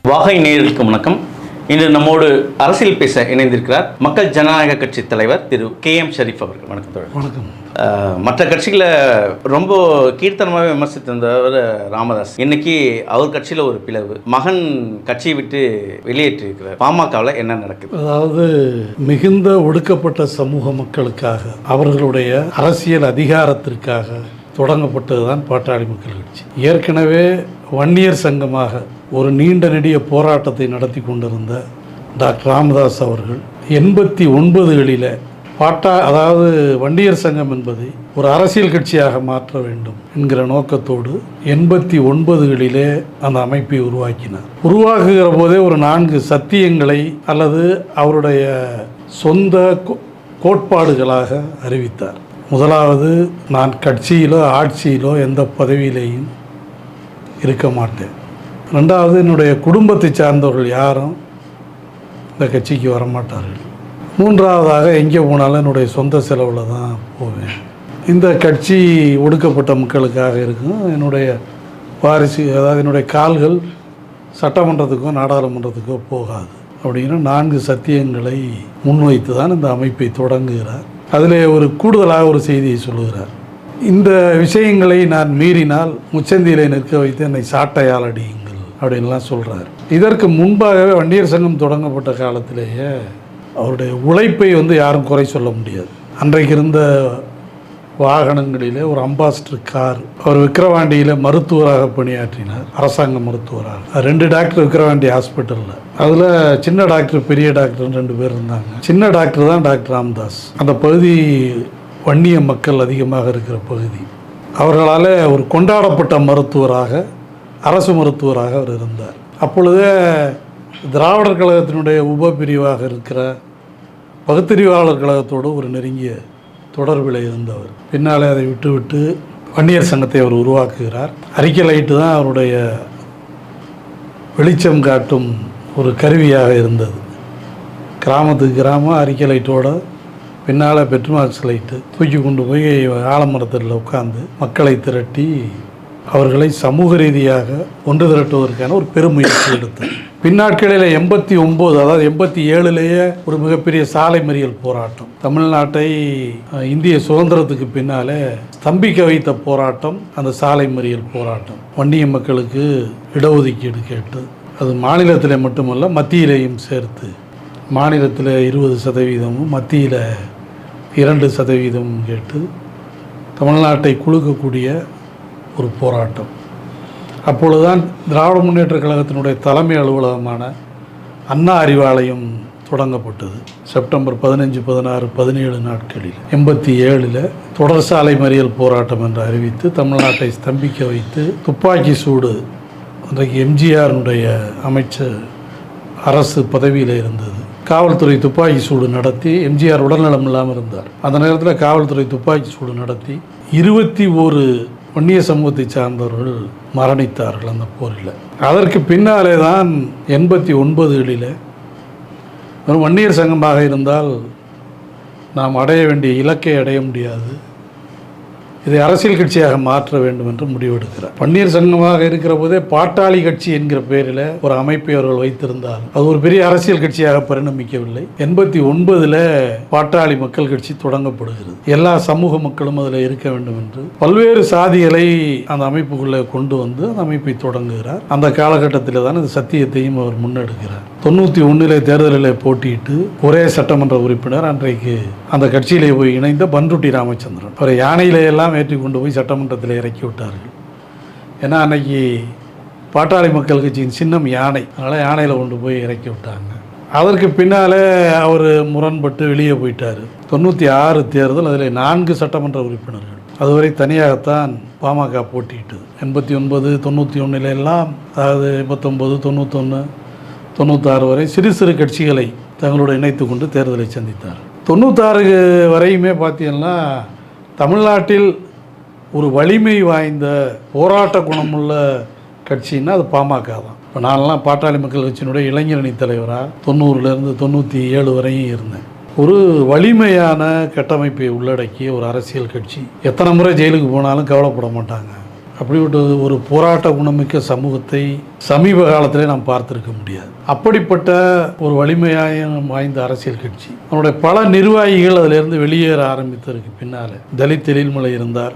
வாகை நேயர்களுக்கு வணக்கம். இன்று நம்மோடு அரசியல் பேச இணைந்திருக்கிறார் மக்கள் ஜனநாயக கட்சி தலைவர் திரு KM ஷரீஃப் அவர்கள். வணக்கம் தோழர். வணக்கம். மற்ற கட்சிகளை ரொம்ப கீர்த்தனமாகவே விமர்சித்திருந்தவர் ராமதாஸ். இன்னைக்கு அவர் கட்சியில் ஒரு பிளவு, மகன் கட்சியை விட்டு வெளியேற்றிருக்கிறார். பாமகவில் என்ன நடக்குது? அதாவது மிகுந்த ஒடுக்கப்பட்ட சமூக மக்களுக்காக, அவர்களுடைய அரசியல் அதிகாரத்திற்காக தொடங்கப்பட்டதுதான் பாட்டாளி மக்கள் கட்சி. ஏற்கனவே வன்னியர் சங்கமாக ஒரு நீண்ட நெடிய போராட்டத்தை நடத்தி கொண்டிருந்த டாக்டர் ராமதாஸ் அவர்கள் 89களில் அதாவது வன்னியர் சங்கம் என்பதை ஒரு அரசியல் கட்சியாக மாற்ற வேண்டும் என்கிற நோக்கத்தோடு 89களிலே அந்த அமைப்பை உருவாக்கினார். உருவாக்குகிற போதே ஒரு 4 சத்தியங்களை அல்லது அவருடைய சொந்த கோட்பாடுகளாக அறிவித்தார். முதலாவது, நான் கட்சியிலோ ஆட்சியிலோ எந்த பதவியிலேயும் இருக்க மாட்டேன். ரெண்டாவது, என்னுடைய குடும்பத்தை சார்ந்தவர்கள் யாரும் இந்த கட்சிக்கு வரமாட்டார்கள். மூன்றாவதாக, எங்கே போனாலும் என்னுடைய சொந்த செலவில் தான் போவேன். இந்த கட்சி ஒடுக்கப்பட்ட மக்களுக்காக இருக்கும். என்னுடைய வாரிசு, அதாவது என்னுடைய கால்கள் சட்டமன்றத்துக்கோ நாடாளுமன்றத்துக்கோ போகாது அப்படின்னு 4 சத்தியங்களை முன்வைத்து தான் இந்த அமைப்பை தொடங்குகிறார். அதில் ஒரு கூடுதலாக ஒரு செய்தியை சொல்லுகிறார். இந்த விஷயங்களை நான் மீறினால் முச்சந்தியிலே நிற்க வைத்து என்னை சாட்டையால் அடியுங்கள் அப்படின்லாம் சொல்கிறார். இதற்கு முன்பாகவே வன்னியர் சங்கம் தொடங்கப்பட்ட காலத்திலேயே அவருடைய உழைப்பை யாரும் குறை சொல்ல முடியாது. அன்றைக்கு இருந்த வாகனங்களிலே ஒரு அம்பாஸ்டர் கார், அவர் விக்கிரவாண்டியில் மருத்துவராக பணியாற்றினார், அரசாங்க மருத்துவராக. 2 டாக்டர் விக்கிரவாண்டி ஹாஸ்பிட்டலில். அதில் சின்ன டாக்டர், பெரிய டாக்டர் 2 பேர் இருந்தாங்க. சின்ன டாக்டர் தான் டாக்டர் ராமதாஸ். அந்த பகுதி வன்னிய மக்கள் அதிகமாக இருக்கிற பகுதி. அவர்களால் ஒரு கொண்டாடப்பட்ட மருத்துவராக, அரசு மருத்துவராக அவர் இருந்தார். அப்பொழுதே திராவிடர் கழகத்தினுடைய உபபிரிவாக இருக்கிற பகுத்தறிவாளர் கழகத்தோடு ஒரு நெருங்கிய தொடர்பில் இருந்தவர். பின்னாலே அதை விட்டு வன்னியர் சங்கத்தை அவர் உருவாக்குகிறார். அறிக்கை லைட்டு தான் அவருடைய வெளிச்சம் காட்டும் ஒரு கருவியாக இருந்தது. கிராமத்துக்கு கிராமம் அறிக்கை லைட்டோட பின்னால் பெட்ரோமாக்ஸ் லைட்டு தூக்கி கொண்டு போய் ஆலமரத்தில் உட்கார்ந்து மக்களை திரட்டி அவர்களை சமூக ரீதியாக ஒன்று திரட்டுவதற்கான ஒரு பெருமுயற்சி எடுத்தார். பின்னாட்களில் 89, அதாவது 87லேயே ஒரு மிகப்பெரிய சாலை மறியல் போராட்டம், தமிழ்நாட்டை இந்திய சுதந்திரத்துக்கு பின்னாலே ஸ்தம்பிக்க வைத்த போராட்டம் அந்த சாலை மறியல் போராட்டம். வன்னிய மக்களுக்கு இடஒதுக்கீடு கேட்டு, அது மாநிலத்தில் மட்டுமல்ல மத்தியிலேயும் சேர்த்து, மாநிலத்தில் 20%, மத்தியில் 2% கேட்டு தமிழ்நாட்டை குலுக்கக்கூடிய ஒரு போராட்டம். அப்பொழுதுதான் திராவிட முன்னேற்ற கழகத்தினுடைய தலைமை அலுவலகமான அண்ணா அறிவாலயம் தொடங்கப்பட்டது. செப்டம்பர் 15, 16, 17 நாட்களில் 87ல் தொடர் சாலை மறியல் போராட்டம் என்று அறிவித்து தமிழ்நாட்டை ஸ்தம்பிக்க வைத்து துப்பாக்கி சூடு, அன்றைக்கு எம்ஜிஆருடைய அமைச்சர் அரசு பதவியில் இருந்தது, காவல்துறை துப்பாக்கி சூடு நடத்தி, எம்ஜிஆர் உடல்நலம் இல்லாமல் இருந்தார். அந்த நேரத்தில் காவல்துறை துப்பாக்கி சூடு நடத்தி 21 வன்னிய சமூகத்தை சார்ந்தவர்கள் மரணித்தார்கள் அந்த போரில். அதற்கு பின்னாலே தான் 89களில் ஒரு வன்னியர் சங்கமாக இருந்தால் நாம் அடைய வேண்டிய இலக்கை அடைய முடியாது, இதை அரசியல் கட்சியாக மாற்ற வேண்டும் என்று முடிவெடுக்கிறார். வன்னியர் சங்கமாக இருக்கிற போதே பாட்டாளி கட்சி என்கிற பெயரில் ஒரு அமைப்பை அவர்கள் வைத்திருந்தால் அது ஒரு பெரிய அரசியல் கட்சியாக பரிணமிக்கவில்லை. 89ல் பாட்டாளி மக்கள் கட்சி தொடங்கப்படுகிறது. எல்லா சமூக மக்களும் அதில் இருக்க வேண்டும் என்று பல்வேறு சாதிகளை அந்த அமைப்புக்குள்ளே கொண்டு வந்து அந்த அமைப்பை தொடங்குகிறார். அந்த காலகட்டத்தில் தான் இந்த சத்தியத்தையும் அவர் முன்னெடுக்கிறார். 91ல் தேர்தலில் போட்டியிட்டு ஒரே சட்டமன்ற உறுப்பினர், அன்றைக்கு அந்த கட்சியிலே போய் இணைந்த பன்ருட்டி ராமச்சந்திரன், அவரை யானையிலே எல்லாம் ஏற்றி கொண்டு போய் சட்டமன்றத்தில் இறக்கி விட்டார்கள். ஏன்னா அன்னைக்கு பாட்டாளி மக்கள் கட்சியின் சின்னம் யானை, அதனால் யானையில் கொண்டு போய் இறக்கி விட்டாங்க. அதற்கு பின்னாலே அவர் முரண்பட்டு வெளியே போயிட்டார். 96 தேர்தல், அதில் 4 சட்டமன்ற உறுப்பினர்கள். அதுவரை தனியாகத்தான் பாமக போட்டியிட்டது. 89, 91 எல்லாம், அதாவது 89, 91, 96 வரை சிறு சிறு கட்சிகளை தங்களோடு இணைத்து கொண்டு தேர்தலை சந்தித்தார். 96 வரையுமே பார்த்தீங்கன்னா தமிழ்நாட்டில் ஒரு வலிமை வாய்ந்த போராட்ட குணமுள்ள கட்சின்னா அது பாமக தான். இப்போ நான்லாம் பாட்டாளி மக்கள் கட்சியினுடைய இளைஞரணி தலைவராக 90லேருந்து 97 வரையும் இருந்தேன். ஒரு வலிமையான கட்டமைப்பை உள்ளடக்கிய ஒரு அரசியல் கட்சி. எத்தனை முறை ஜெயிலுக்கு போனாலும் கவலைப்பட மாட்டாங்க. அப்படிப்பட்ட ஒரு போராட்ட குணமிக்க சமூகத்தை சமீப காலத்திலே நாம் பார்த்திருக்க முடியாது. அப்படிப்பட்ட ஒரு வலிமையாக வாய்ந்த அரசியல் கட்சி, அவனுடைய பல நிர்வாகிகள் அதிலிருந்து வெளியேற ஆரம்பித்ததற்கு பின்னால் தலித் எழில்மலை இருந்தார்,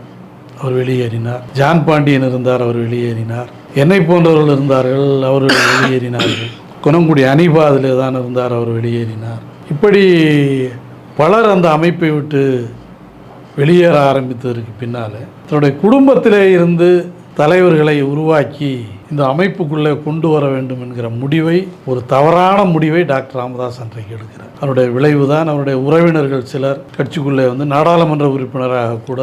அவர் வெளியேறினார். ஜான் பாண்டியன் இருந்தார், அவர் வெளியேறினார். என்னை போன்றவர்கள் இருந்தார்கள், அவர்கள் வெளியேறினார்கள். குணங்குடி அனிபா அதில் தான் இருந்தார், அவர் வெளியேறினார். இப்படி பலர் அந்த அமைப்பை விட்டு வெளியேற ஆரம்பித்ததற்கு பின்னால் தன்னுடைய குடும்பத்திலே இருந்து தலைவர்களை உருவாக்கி இந்த அமைப்புக்குள்ளே கொண்டு வர வேண்டும் என்கிற முடிவை, ஒரு தவறான முடிவை டாக்டர் ராமதாஸ் அன்றைக்கு எடுக்கிறார். அவருடைய விளைவு தான் அவருடைய உறவினர்கள் சிலர் கட்சிக்குள்ளே நாடாளுமன்ற உறுப்பினராக கூட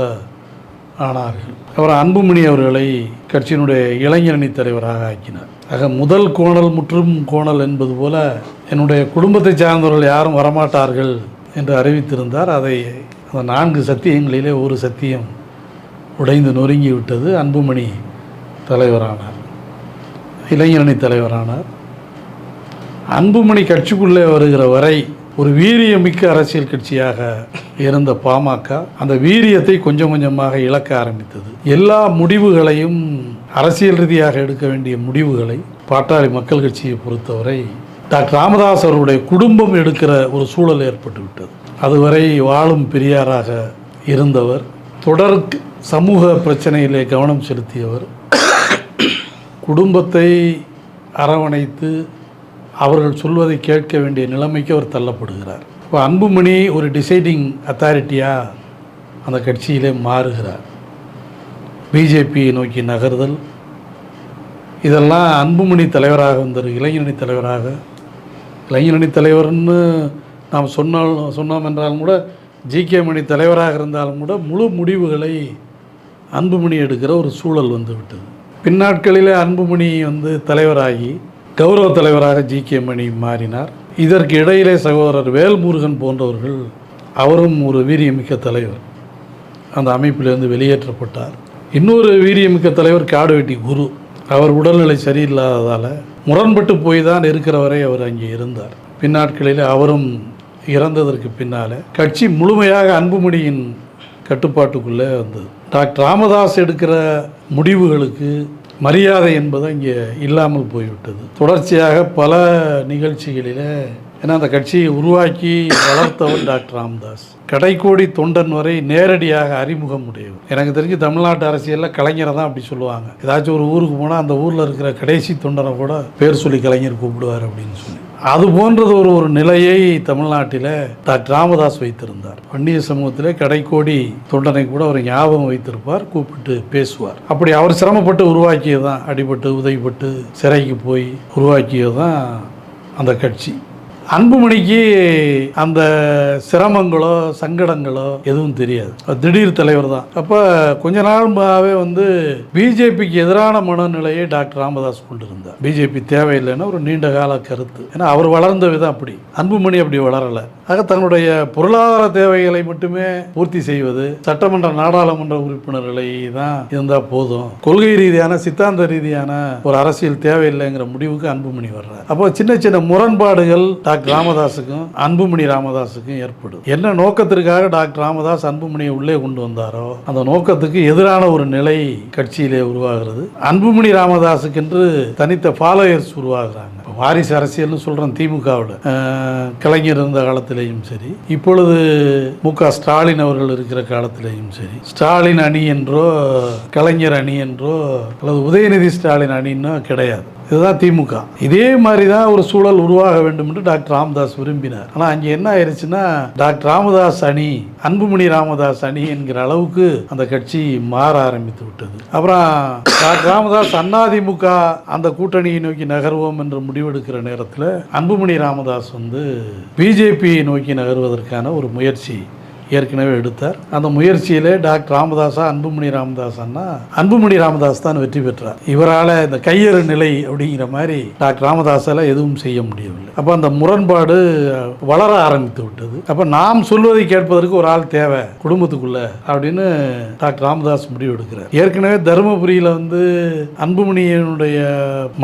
ஆனார்கள். அவர் அன்புமணி அவர்களை கட்சியினுடைய இளைஞரணி தலைவராக ஆக்கினார். ஆக முதல் கோணல் முற்றும் கோணல் என்பது போல என்னுடைய குடும்பத்தை சார்ந்தவர்கள் யாரும் வரமாட்டார்கள் என்று அறிவித்திருந்தார். அதை அந்த 4 சத்தியங்களிலே ஒரு சத்தியம் உடைந்து நொறுங்கி விட்டது. அன்புமணி தலைவரானார், இளைஞரணி தலைவரானார். அன்புமணி கட்சிக்குள்ளே வருகிற வரை ஒரு வீரியமிக்க அரசியல் கட்சியாக இருந்த பாமக அந்த வீரியத்தை கொஞ்சம் கொஞ்சமாக இழக்க ஆரம்பித்தது. எல்லா முடிவுகளையும் அரசியல் ரீதியாக எடுக்க வேண்டிய முடிவுகளை பாட்டாளி மக்கள் கட்சியை பொறுத்தவரை டாக்டர் ராமதாஸ் அவருடைய குடும்பம் எடுக்கிற ஒரு சூழல் ஏற்பட்டு விட்டது. அதுவரை வாழும் பெரியாராக இருந்தவர், தொடர் சமூக பிரச்சனையிலே கவனம் செலுத்தியவர், குடும்பத்தை அரவணைத்து அவர்கள் சொல்வதை கேட்க வேண்டிய நிலைமைக்கு அவர் தள்ளப்படுகிறார். இப்போ அன்புமணி ஒரு டிசைடிங் அத்தாரிட்டியாக அந்த கட்சியிலே மாறுகிறார். பிஜேபியை நோக்கி நகர்தல், இதெல்லாம் அன்புமணி தலைவராக வந்தார். இளைஞரணி தலைவர்னு நாம் சொன்னோம் என்றாலும் கூட, ஜிகே மணி தலைவராக இருந்தாலும் கூட முழு முடிவுகளை அன்புமணி எடுக்கிற ஒரு சூழல் வந்துவிட்டது. பின்னாட்களிலே அன்புமணி தலைவராகி கௌரவ தலைவராக ஜிகே மணி மாறினார். இதற்கு இடையிலே சகோதரர் வேல்முருகன் போன்றவர்கள், அவரும் ஒரு வீரியமிக்க தலைவர், அந்த அமைப்பிலிருந்து வெளியேற்றப்பட்டார். இன்னொரு வீரியமிக்க தலைவர் காடுவெட்டி குரு, அவர் உடல்நிலை சரியில்லாததால் முரண்பட்டு போய் தான் இருக்கிறவரை அவர் அங்கே இருந்தார். பின்னாட்களில் அவரும் இறந்ததற்கு பின்னால் கட்சி முழுமையாக அன்புமணியின் கட்டுப்பாட்டுக்குள்ளே வந்தது. டாக்டர் ராமதாஸ் எடுக்கிற முடிவுகளுக்கு மரியாதை என்பது இங்கே இல்லாமல் போய்விட்டது. தொடர்ச்சியாக பல நிகழ்ச்சிகளில், ஏன்னா அந்த கட்சியை உருவாக்கி வளர்த்தவர் டாக்டர் ராமதாஸ், கடைக்கோடி தொண்டன் வரை நேரடியாக அறிமுகம் உடையவர். எனக்கு தெரிஞ்சு தமிழ்நாட்டு அரசியலில் கலைஞரை தான் அப்படி சொல்லுவாங்க. ஏதாச்சும் ஒரு ஊருக்கு போனால் அந்த ஊரில் இருக்கிற கடைசி தொண்டனை கூட பேர் சொல்லி கலைஞர் கூப்பிடுவார் அப்படின்னு சொல்லி, அது போன்றது ஒரு நிலையை தமிழ்நாட்டில் டாக்டர் ராமதாஸ் வைத்திருந்தார். வன்னிய சமூகத்திலே கடைக்கோடி தொண்டனை கூட அவர் ஞாபகம் வைத்திருப்பார், கூப்பிட்டு பேசுவார். அப்படி அவர் சிரமப்பட்டு உருவாக்கியது தான், அடிபட்டு உதைப்பட்டு சிறைக்கு போய் உருவாக்கியது தான் அந்த கட்சி. அன்புமணிக்கு அந்த சிரமங்களோ சங்கடங்களோ எதுவும் தெரியாது, திடீர் தலைவர் தான். அப்போ கொஞ்ச நாளாகவே பிஜேபிக்கு எதிரான மனநிலையை டாக்டர் ராமதாஸ் கொண்டிருந்தார். பிஜேபி தேவையில்லைன்னா ஒரு நீண்ட கால கருத்து. ஏன்னா அவர் வளர்ந்த விதம் அப்படி, அன்புமணி அப்படி வளரலை. ஆக தன்னுடைய பொருளாதார தேவைகளை மட்டுமே பூர்த்தி செய்வது, சட்டமன்ற நாடாளுமன்ற உறுப்பினர்களை தான் இருந்தால் போதும், கொள்கை ரீதியான சித்தாந்த ரீதியான ஒரு அரசியல் தேவையில்லைங்கிற முடிவுக்கு அன்புமணி வர்றார். அப்போ சின்ன சின்ன முரண்பாடுகள் டாக்டர் ராமதாஸுக்கும் அன்புமணி ராமதாஸுக்கும் ஏற்படும். என்ன நோக்கத்திற்காக டாக்டர் ராமதாஸ் அன்புமணியை உள்ளே கொண்டு வந்தாரோ அந்த நோக்கத்துக்கு எதிரான ஒரு நிலை கட்சியிலே உருவாகிறது. அன்புமணி ராமதாஸுக்கென்று தனித்த ஃபாலோயர்ஸ் உருவாகிறாங்க. வாரிசு அரசியல்னு சொல்கிறோம். திமுகவில் கலைஞர் இருந்த காலத்திலேயும் சரி, இப்பொழுது மு.க. ஸ்டாலின் அவர்கள் இருக்கிற காலத்திலேயும் சரி, ஸ்டாலின் அணி என்றோ கலைஞர் அணி என்றோ அல்லது உதயநிதி ஸ்டாலின் அணின்னோ கிடையாது. இதுதான் திமுக. இதே மாதிரி தான் ஒரு சூழல் உருவாக வேண்டும் என்று டாக்டர் ராமதாஸ் விரும்பினார். ஆனால் அங்கே என்ன ஆயிடுச்சுன்னா, டாக்டர் ராமதாஸ் அணி, அன்புமணி ராமதாஸ் அணி என்கிற அளவுக்கு அந்த கட்சி மாற ஆரம்பித்து விட்டது. அப்புறம் டாக்டர் ராமதாஸ் அதிமுக அந்த கூட்டணியை நோக்கி நகர்வோம் என்று முடிவெடுக்கிற நேரத்தில் அன்புமணி ராமதாஸ் பிஜேபியை நோக்கி நகர்வதற்கான ஒரு முயற்சி ஏற்கனவே எடுத்தார். அந்த முயற்சியிலே டாக்டர் ராமதாஸா அன்புமணி ராமதாஸான்னா அன்புமணி ராமதாஸ் தான் வெற்றி பெற்றார். இவரால் இந்த கையறு நிலை அப்படிங்கிற மாதிரி டாக்டர் ராமதாஸால் எதுவும் செய்ய முடியவில்லை. அப்போ அந்த முரண்பாடு வளர ஆரம்பித்து விட்டது. அப்போ நாம் சொல்வதை கேட்பதற்கு ஒரு ஆள் தேவை குடும்பத்துக்குள்ள அப்படின்னு டாக்டர் ராமதாஸ் முடிவு எடுக்கிறார். ஏற்கனவே தருமபுரியில் அன்புமணியினுடைய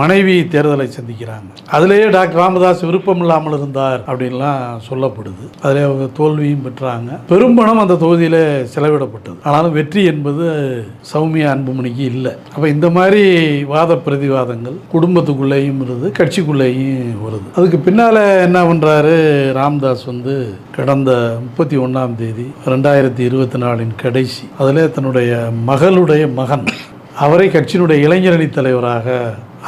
மனைவி தேர்தலை சந்திக்கிறாங்க. அதிலேயே டாக்டர் ராமதாஸ் விருப்பம் இல்லாமல் இருந்தார் அப்படின்லாம் சொல்லப்படுது. அதிலே அவங்க தோல்வியும் பெற்றாங்க. பெரும்பணம் அந்த தொகுதியில் செலவிடப்பட்டது. ஆனாலும் வெற்றி என்பது சௌமியா அன்புமணிக்கு இல்லை. அப்போ இந்த மாதிரி வாத பிரதிவாதங்கள் குடும்பத்துக்குள்ளேயும் வருது, கட்சிக்குள்ளேயும் வருது. அதுக்கு பின்னால் என்ன பண்ணுறாரு ராமதாஸ் கடந்த 31ஆம் தேதி 2024 கடைசி அதில் தன்னுடைய மகளுடைய மகன் அவரை கட்சியினுடைய இளைஞரணி தலைவராக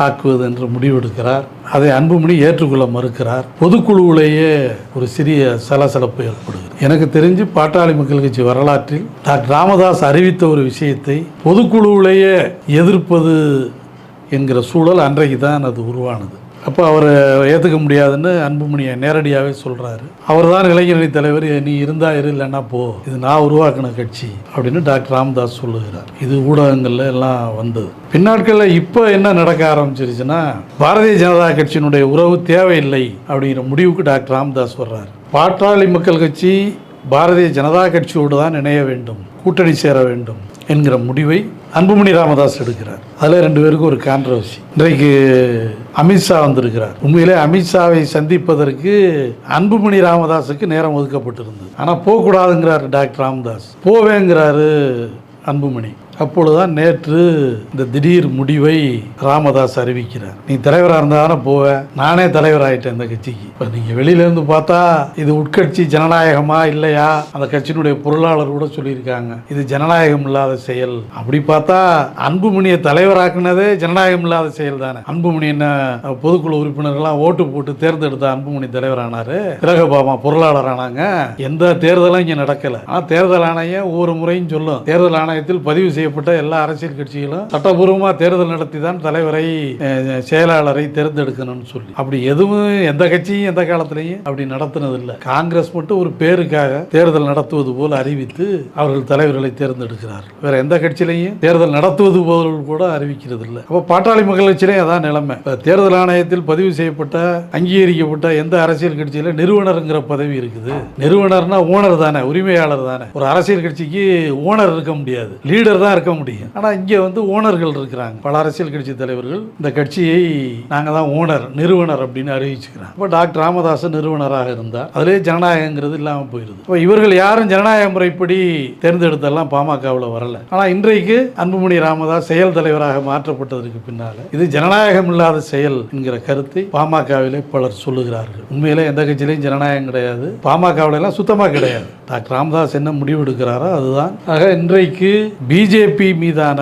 ஆக்குவது என்று முடிவெடுக்கிறார். அதை அன்புமணி ஏற்றுக்கொள்ள மறுக்கிறார். பொதுக்குழுவிலேயே ஒரு சிறிய சலசலப்பு ஏற்படுகிறது. எனக்கு தெரிஞ்சு பாட்டாளி மக்கள் கட்சி வரலாற்றில் டாக்டர் ராமதாஸ் அறிவித்த ஒரு விஷயத்தை பொதுக்குழுவிலேயே எதிர்ப்பது என்கிற சூழல் அன்றைக்கு தான் அது உருவானது. அப்போ அவரை ஏற்றுக்க முடியாதுன்னு அன்புமணியை நேரடியாகவே சொல்கிறாரு. அவர் தான் இளைஞரணி தலைவர், நீ இருந்தா இரு, இல்லைன்னா போ, இது நான் உருவாக்கின கட்சி அப்படின்னு டாக்டர் ராமதாஸ் சொல்லுகிறார். இது ஊடகங்கள்ல எல்லாம் வந்தது. பின்னாட்களில் இப்போ என்ன நடக்க ஆரம்பிச்சிருச்சுன்னா, பாரதிய ஜனதா கட்சியினுடைய உறவு தேவையில்லை அப்படிங்கிற முடிவுக்கு டாக்டர் ராமதாஸ் வர்றாரு. பாட்டாளி மக்கள் கட்சி பாரதிய ஜனதா கட்சியோடு தான் இணைய வேண்டும், கூட்டணி சேர வேண்டும் என்கிற முடிவை அன்புமணி ராமதாஸ் எடுக்கிறார். அதில் 2 பேருக்கும் ஒரு கான்ட்ரவர்சி. இன்றைக்கு அமித்ஷா வந்திருக்கிறார். உண்மையிலே அமித்ஷாவை சந்திப்பதற்கு அன்புமணி ராமதாஸுக்கு நேரம் ஒதுக்கப்பட்டிருந்தது. ஆனால் போகக்கூடாதுங்கிறார் டாக்டர் ராமதாஸ், போவேங்கிறாரு அன்புமணி. அப்பொழுதுதான் நேற்று இந்த திடீர் முடிவை ராமதாஸ் அறிவிக்கிறார். நீ தலைவராக இருந்தால் தானே போவேன், நானே தலைவராகிட்டேன் இந்த கட்சிக்கு. இப்போ நீங்கள் வெளியிலேருந்து பார்த்தா இது உட்கட்சி ஜனநாயகமா இல்லையா, அந்த கட்சியினுடைய பொருளாளர் கூட சொல்லியிருக்காங்க இது ஜனநாயகம் இல்லாத செயல். அப்படி பார்த்தா அன்புமணியை தலைவராக்குனதே ஜனநாயகம் இல்லாத செயல் தானே. அன்புமணி என்ன பொதுக்குழு உறுப்பினர்கள்லாம் ஓட்டு போட்டு தேர்ந்தெடுத்த அன்புமணி தலைவரானாரு, திலகபாமா பொருளாளர் ஆனாங்க. எந்த தேர்தலும் இங்கே நடக்கலை. ஆனால் தேர்தல் ஆணையம் ஒவ்வொரு முறையும் சொல்லும், தேர்தல் ஆணையத்தில் பதிவு செய்ய எல்லா அரசியல் கட்சிகளும் சட்டபூர்வமாக தேர்தல் நடத்தி தான் தலைவரை செயலாளரை தேர்ந்தெடுக்கணும்னு சொல்லி. அப்படி எதுவும் எந்த கட்சியும் எந்த காலத்திலையும் அப்படி நடத்தினது இல்லை. காங்கிரஸ் மட்டும் ஒரு பேருக்காக தேர்தல் நடத்துவது போல் அறிவித்து அவர்கள் தலைவர்களை தேர்ந்தெடுக்கிறார். வேற எந்த கட்சியிலையும் தேர்தல் நடத்துவது போல் கூட அறிவிக்கிறது இல்லை. அப்போ பாட்டாளி மக்கள் கட்சியிலே அதான் நிலைமை. தேர்தல் ஆணையத்தில் பதிவு செய்யப்பட்ட அங்கீகரிக்கப்பட்ட எந்த அரசியல் கட்சியில நிறுவனருங்கிற பதவி இருக்குது. நிறுவனர்னா ஓனர் தானே, உரிமையாளர் தானே. ஒரு அரசியல் கட்சிக்கு ஓனர் இருக்க முடியாது, லீடர் தான் இருக்க முடியும். ஆனா இங்க ஓனர்கள் இருக்கிறாங்க. பல அரசியல் கட்சி தலைவர்கள் இந்த கட்சியை நாங்க தான் ஓனர், நிறுவனர் அப்படின்னு அறிவிச்சுக்கிறாங்க. இப்போ டாக்டர் ராமதாஸ் நிறுவனராக இருந்தார். அதிலே ஜனநாயகங்கிறது இல்லாமல் போயிருது. இப்போ இவர்கள் யாரும் ஜனநாயக முறைப்படி தேர்ந்தெடுத்தெல்லாம் பாமகவில் வரல. ஆனா இன்றைக்கு அன்புமணி ராமதாஸ் செயல் தலைவராக மாற்றப்பட்டதற்கு பின்னால இது ஜனநாயகம் இல்லாத செயல் என்கிற கருத்தை பாமகவிலே பலர் சொல்லுகிறார்கள். உண்மையிலே எந்த கட்சியிலையும் ஜனநாயகம் கிடையாது, பாமகவில எல்லாம் சுத்தமாக கிடையாது. டாக்டர் ராமதாஸ் என்ன முடிவு எடுக்கிறாரோ அதுதான். ஆக இன்றைக்கு பிஜேபி மீதான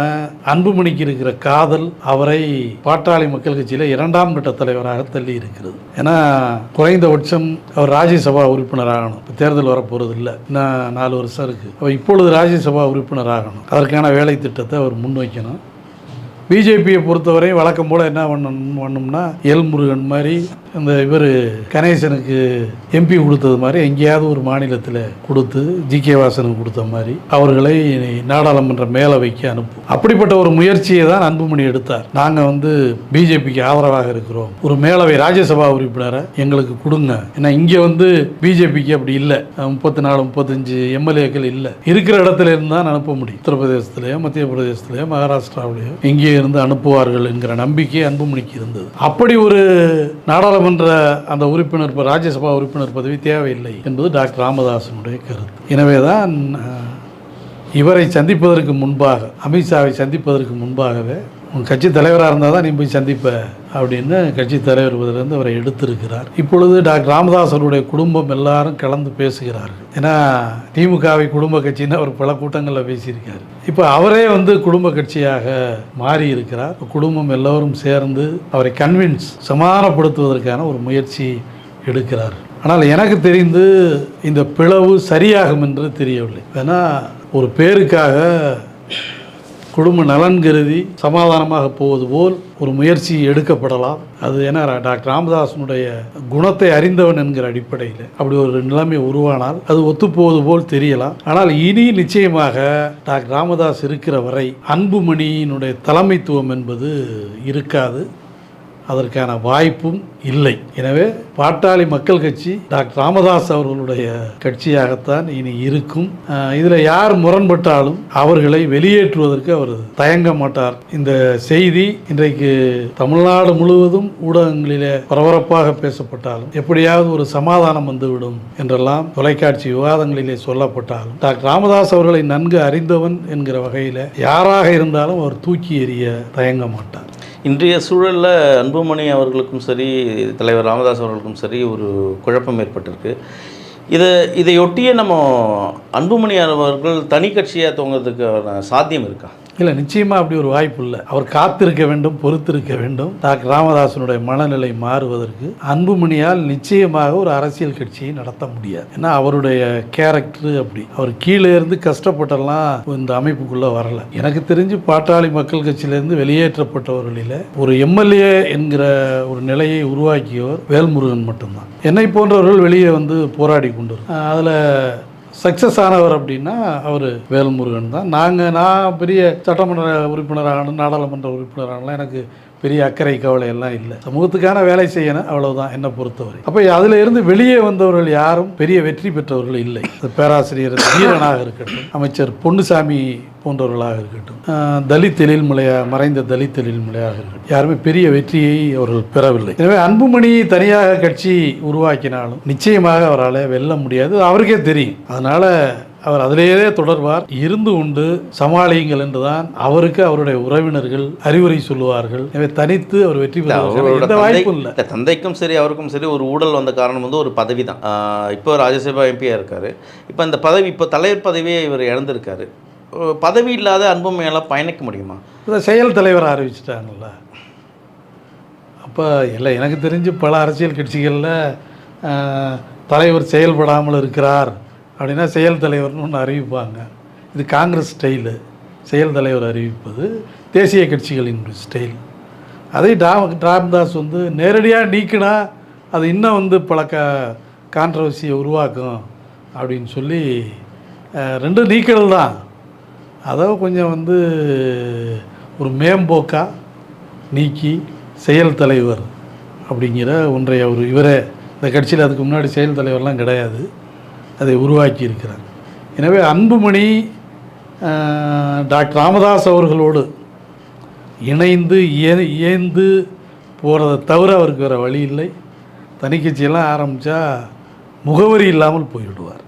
அன்புமணிக்கு இருக்கிற காதல் அவரை பாட்டாளி மக்கள் கட்சியில் 2ஆம் கட்ட தலைவராக தள்ளி இருக்கிறது. ஏன்னா குறைந்தபட்சம் அவர் ராஜ்யசபா உறுப்பினர் ஆகணும். தேர்தல் வரப்போறது இல்லை, இன்னும் 4 வருஷம் இருக்கு. இப்பொழுது ராஜ்யசபா உறுப்பினர் ஆகணும். அதற்கான வேலை திட்டத்தை அவர் முன்வைக்கணும். பிஜேபியை பொறுத்தவரை வழக்கம் போல் என்ன பண்ணணும்னா எல்முருகன் மாதிரி இந்த இவர் கணேசனுக்கு எம்பி கொடுத்தது மாதிரி எங்கேயாவது ஒரு மாநிலத்தில் கொடுத்து ஜி.கே. வாசனுக்கு கொடுத்த மாதிரி அவர்களை நாடாளுமன்ற மேலவைக்கு அனுப்பும். அப்படிப்பட்ட ஒரு முயற்சியை தான் அன்புமணி எடுத்தார். நாங்கள் பிஜேபிக்கு ஆதரவாக இருக்கிறோம், ஒரு மேலவை ராஜ்யசபா உறுப்பினரை எங்களுக்கு கொடுங்க. ஏன்னா இங்கே பிஜேபிக்கு அப்படி இல்லை, 34-35 எம்எல்ஏக்கள் இல்லை. இருக்கிற இடத்துல இருந்து தான் அனுப்ப முடியும். உத்தரப்பிரதேசத்திலேயோ மத்திய பிரதேசத்திலேயோ மகாராஷ்டிராவிலேயோ இங்கே இருந்து அனுப்புவார்கள் என்கிற நம்பிக்கை அன்புமணிக்கு இருந்தது. அப்படி ஒரு நாடாளுமன்ற அந்த உறுப்பினர், ராஜ்யசபா உறுப்பினர் பதவி தேவையில்லை என்பது டாக்டர் ராமதாசனுடைய கருத்து. எனவேதான் இவரை சந்திப்பதற்கு முன்பாக, அமித்ஷாவை சந்திப்பதற்கு முன்பாகவே உன் கட்சி தலைவராக இருந்தால் தான் நீ போய் சந்திப்ப அப்படின்னு கட்சி தலைவர் பதிலிருந்து அவரை எடுத்திருக்கிறார். இப்பொழுது டாக்டர் ராமதாசருடைய குடும்பம் எல்லாரும் கலந்து பேசுகிறார்கள். ஏன்னா திமுகவை குடும்ப கட்சின்னு அவர் பல கூட்டங்களில் பேசியிருக்காரு. இப்போ அவரே குடும்ப கட்சியாக மாறி இருக்கிறார். குடும்பம் எல்லோரும் சேர்ந்து அவரை சமாதானப்படுத்துவதற்கான ஒரு முயற்சி எடுக்கிறார். ஆனால் எனக்கு தெரிந்து இந்த பிளவு சரியாகும் என்று தெரியவில்லை. ஏன்னா ஒரு பேருக்காக குடும்ப நலன் கருதி சமாதானமாக போவது போல் ஒரு முயற்சி எடுக்கப்படலாம். அது ஏன்னா டாக்டர் ராமதாசனுடைய குணத்தை அறிந்தவன் என்கிற அடிப்படையில் அப்படி ஒரு நிலைமை உருவானால் அது ஒத்துப்போவது போல் தெரியலாம். ஆனால் இனி நிச்சயமாக டாக்டர் ராமதாஸ் இருக்கிற வரை அன்புமணியினுடைய தலைமைத்துவம் என்பது இருக்காது. அதற்கான வாய்ப்பும் இல்லை. எனவே பாட்டாளி மக்கள் கட்சி டாக்டர் ராமதாஸ் அவர்களுடைய கட்சியாகத்தான் இனி இருக்கும். இதில் யார் முரண்பட்டாலும் அவர்களை வெளியேற்றுவதற்கு அவர் தயங்க மாட்டார். இந்த செய்தி இன்றைக்கு தமிழ்நாடு முழுவதும் ஊடகங்களிலே பரபரப்பாக பேசப்பட்டாலும், எப்படியாவது ஒரு சமாதானம் வந்துவிடும் என்றெல்லாம் தொலைக்காட்சி விவாதங்களிலே சொல்லப்பட்டாலும், டாக்டர் ராமதாஸ் அவர்களை நன்கு அறிந்தவன் என்கிற வகையில் யாராக இருந்தாலும் அவர் தூக்கி எறிய தயங்க மாட்டார். இன்றைய சூழலில் அன்புமணி அவர்களுக்கும் சரி, தலைவர் ராமதாஸ் அவர்களுக்கும் சரி ஒரு குழப்பம் ஏற்பட்டிருக்கு. இதையொட்டியே நம்ம அன்புமணி அவர்கள் தனி கட்சியாக தோங்கிறதுக்கு சாத்தியம் இருக்கா? இல்லை, நிச்சயமாக அப்படி ஒரு வாய்ப்பு இல்லை. அவர் காத்திருக்க வேண்டும், பொறுத்திருக்க வேண்டும். டாக்டர் ராமதாசனுடைய மனநிலை மாறுவதற்கு அன்புமணியால் நிச்சயமாக ஒரு அரசியல் கட்சியை நடத்த முடியாது. ஏன்னா அவருடைய கேரக்டர் அப்படி. அவர் கீழே இருந்து கஷ்டப்பட்டெல்லாம் இந்த அமைப்புக்குள்ளே வரலை. எனக்கு தெரிஞ்சு பாட்டாளி மக்கள் கட்சியிலேருந்து வெளியேற்றப்பட்டவர்களில் ஒரு எம்எல்ஏ என்கிற ஒரு நிலையை உருவாக்கியவர் வேல்முருகன் மட்டும்தான். என்னை போன்றவர்கள் வெளியே வந்து போராடி கொண்டு அதில் சக்ஸஸ் ஆனவர் அப்படின்னா அவர் வேல்முருகன் தான். நான் பெரிய சட்டமன்ற உறுப்பினராகணும், நாடாளுமன்ற உறுப்பினராகலாம் எனக்கு பெரிய அக்கறை கவலை எல்லாம் இல்லை. சமூகத்துக்கான வேலை செய்யணும், அவ்வளவுதான் என்னை பொறுத்தவரை. அப்போ அதில் இருந்து வெளியே வந்தவர்கள் யாரும் பெரிய வெற்றி பெற்றவர்கள் இல்லை. பேராசிரியர் தீரனாக இருக்கட்டும், அமைச்சர் பொன்னுசாமி போன்றவர்களாக இருக்கட்டும், தலித் மறைந்த தலித் எழில்மலையாக இருக்கட்டும், யாருமே பெரிய வெற்றியை அவர்கள் பெறவில்லை. எனவே அன்புமணி தனியாக கட்சி உருவாக்கினாலும் நிச்சயமாக அவரால் வெல்ல முடியாது, அவருக்கே தெரியும். அதனால அவர் அதிலேயே தொடர்வார். இருந்து கொண்டு சமாளியுங்கள் என்றுதான் அவருக்கு அவருடைய உறவினர்கள் அறிவுரை சொல்லுவார்கள். எனவே தனித்து அவர் வெற்றி பெறுவார் வாய்ப்பும் இல்லை. தந்தைக்கும் சரி அவருக்கும் சரி ஒரு ஊழல் வந்த காரணம் வந்து ஒரு பதவி தான். இப்போ ராஜ்யசபா எம்பியாக இருக்காரு. இப்போ அந்த பதவி, இப்போ தலைவர் பதவியை இவர் இழந்திருக்காரு. பதவி இல்லாத அன்புமணியால் பயணிக்க முடியுமா? செயல் தலைவர் அறிவிச்சிட்டாங்கல்ல. அப்போ இல்லை, எனக்கு தெரிஞ்சு பல அரசியல் கட்சிகளில் தலைவர் செயல்படாமல் இருக்கிறார் அப்படின்னா செயல் தலைவர்னு ஒன்று அறிவிப்பாங்க. இது காங்கிரஸ் ஸ்டைலு. செயல் தலைவர் அறிவிப்பது தேசிய கட்சிகளின் ஸ்டைல். அதை ராமதாஸ் வந்து நேரடியாக நீக்கினா அது இன்னும் வந்து பல கான்ட்ரவர்சியை உருவாக்கும் அப்படின்னு சொல்லி ரெண்டு நீக்கல் தான். அதை கொஞ்சம் வந்து ஒரு மேம்போக்காக நீக்கி செயல் தலைவர் அப்படிங்கிற ஒன்றை அவர் இவரே இந்த கட்சியில் அதுக்கு முன்னாடி செயல் தலைவர்லாம் கிடையாது, அதை உருவாக்கி இருக்கிறார். எனவே அன்புமணி டாக்டர் ராமதாஸ் அவர்களோடு இணைந்து இயந்து போகிறத தவிர அவருக்கு வேறு வழி இல்லை. தனி கட்சியெல்லாம் ஆரம்பித்தா முகவரி இல்லாமல் போய்விடுவார்.